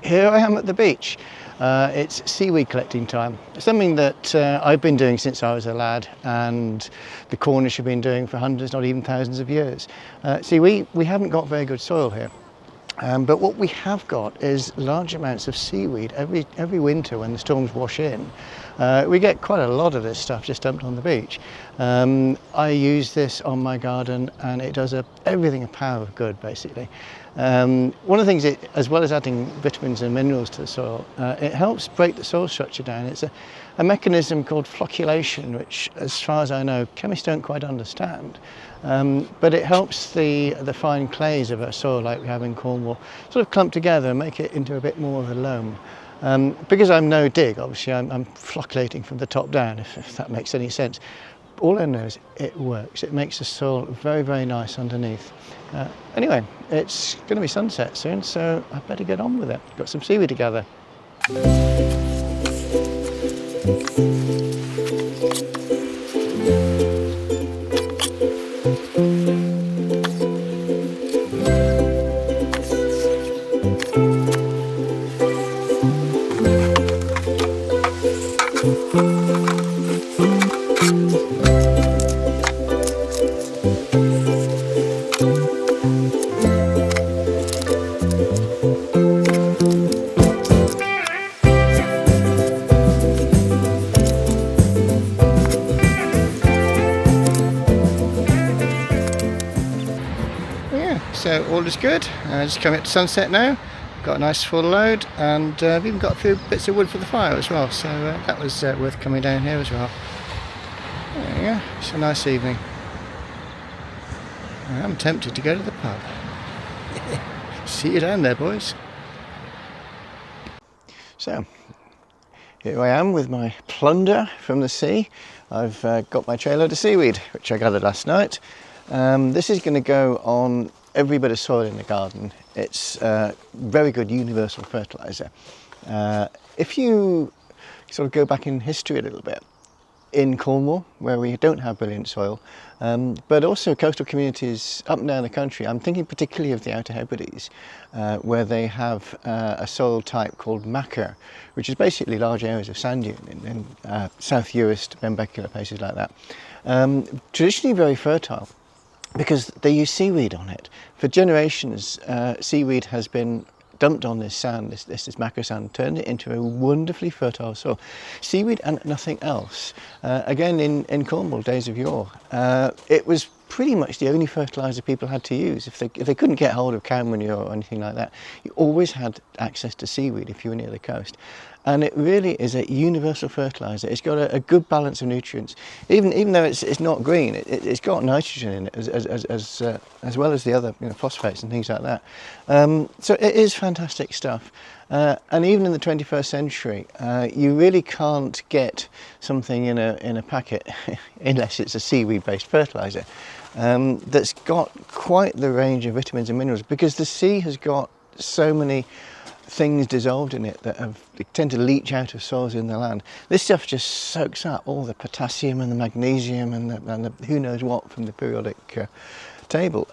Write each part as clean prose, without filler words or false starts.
here I am at the beach. It's seaweed collecting time. Something that I've been doing since I was a lad, and the Cornish have been doing for hundreds, not even thousands of years. See, we haven't got very good soil here. But what we have got is large amounts of seaweed. Every winter when the storms wash in, we get quite a lot of this stuff just dumped on the beach. I use this on my garden and it does everything a power of good, basically. One of the things, as well as adding vitamins and minerals to the soil, it helps break the soil structure down. It's a mechanism called flocculation, which, as far as I know, chemists don't quite understand. But it helps the fine clays of a soil like we have in Cornwall sort of clump together and make it into a bit more of a loam. Because I'm no dig, obviously I'm flocculating from the top down, if that makes any sense. All I know is it works. It makes the soil very, very nice underneath. Anyway, it's going to be sunset soon, so I better get on with it. Got some seaweed to gather. So all is good. Just coming up to sunset now. Got a nice full load, and I've even got a few bits of wood for the fire as well, so that was worth coming down here as well. There you go. It's a nice evening. I'm tempted to go to the pub. See you down there, boys. So here I am with my plunder from the sea. I've got my trailer of seaweed, which I gathered last night. This is going to go on every bit of soil in the garden. It's very good universal fertiliser. If you sort of go back in history a little bit, in Cornwall, where we don't have brilliant soil, but also coastal communities up and down the country, I'm thinking particularly of the Outer Hebrides, where they have a soil type called macker, which is basically large areas of sand dune in South Uist, Benbecula, places like that. Traditionally very fertile, because they use seaweed on it. For generations, seaweed has been dumped on this sand, this macker sand, turned it into a wonderfully fertile soil. Seaweed and nothing else. Again, in Cornwall, days of yore, it was pretty much the only fertiliser people had to use. If they couldn't get hold of cow manure or anything like that, you always had access to seaweed if you were near the coast. And it really is a universal fertiliser. It's got a good balance of nutrients. Even though it's not green, it's got nitrogen in it as well as the other phosphates and things like that. So it is fantastic stuff. And even in the 21st century, you really can't get something in a packet unless it's a seaweed-based fertiliser that's got quite the range of vitamins and minerals, because the sea has got so many things dissolved in it that they tend to leach out of soils in the land. This stuff just soaks up all the potassium and the magnesium and the who knows what from the periodic table,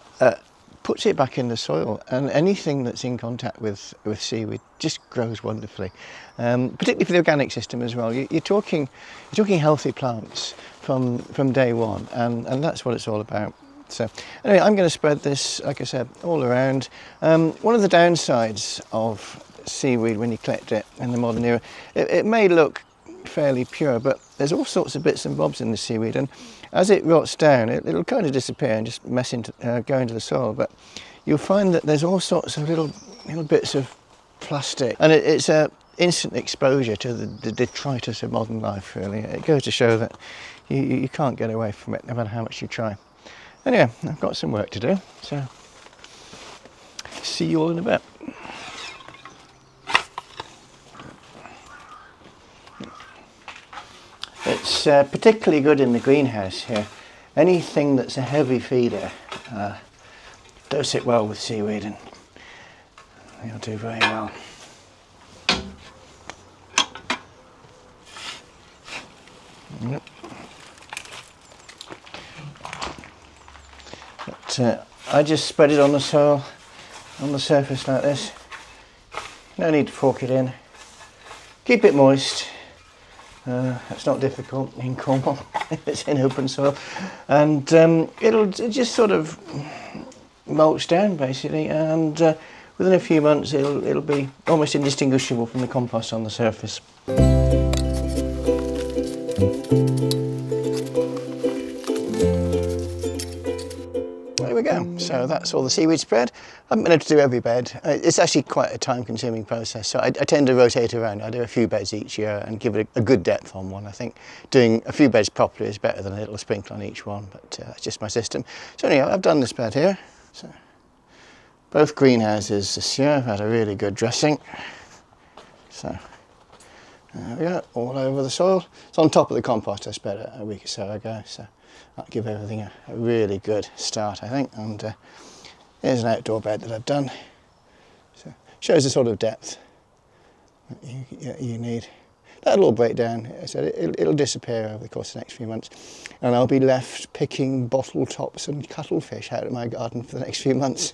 puts it back in the soil, and anything that's in contact with seaweed just grows wonderfully. Particularly for the organic system as well. You're talking healthy plants from day one, and that's what it's all about. So anyway, I'm going to spread this, like I said, all around. One of the downsides of seaweed when you collect it in the modern era, it may look fairly pure, but there's all sorts of bits and bobs in the seaweed, and as it rots down, it'll kind of disappear and just go into the soil. But you'll find that there's all sorts of little bits of plastic, and it's a instant exposure to the detritus of modern life. Really, it goes to show that you can't get away from it, no matter how much you try. Anyway, I've got some work to do, so see you all in a bit. It's particularly good in the greenhouse here. Anything that's a heavy feeder, dose it well with seaweed and you'll do very well. Yep. But I just spread it on the soil, on the surface like this. No need to fork it in. Keep it moist. That's not difficult in Cornwall. It's in open soil, and it'll just sort of mulch down basically, and within a few months it'll be almost indistinguishable from the compost on the surface. There we go. So that's all the seaweed spread. I haven't been able to do every bed. It's actually quite a time-consuming process, so I tend to rotate around. I do a few beds each year and give it a good depth on one. I think doing a few beds properly is better than a little sprinkle on each one, but that's just my system. So anyhow, I've done this bed here. So both greenhouses this year have had a really good dressing. So there we go, all over the soil. It's on top of the compost I spread a week or so ago, so that'll give everything a really good start, I think. And here's an outdoor bed that I've done. So shows the sort of depth that you need. That'll all break down. So it'll disappear over the course of the next few months, and I'll be left picking bottle tops and cuttlefish out of my garden for the next few months.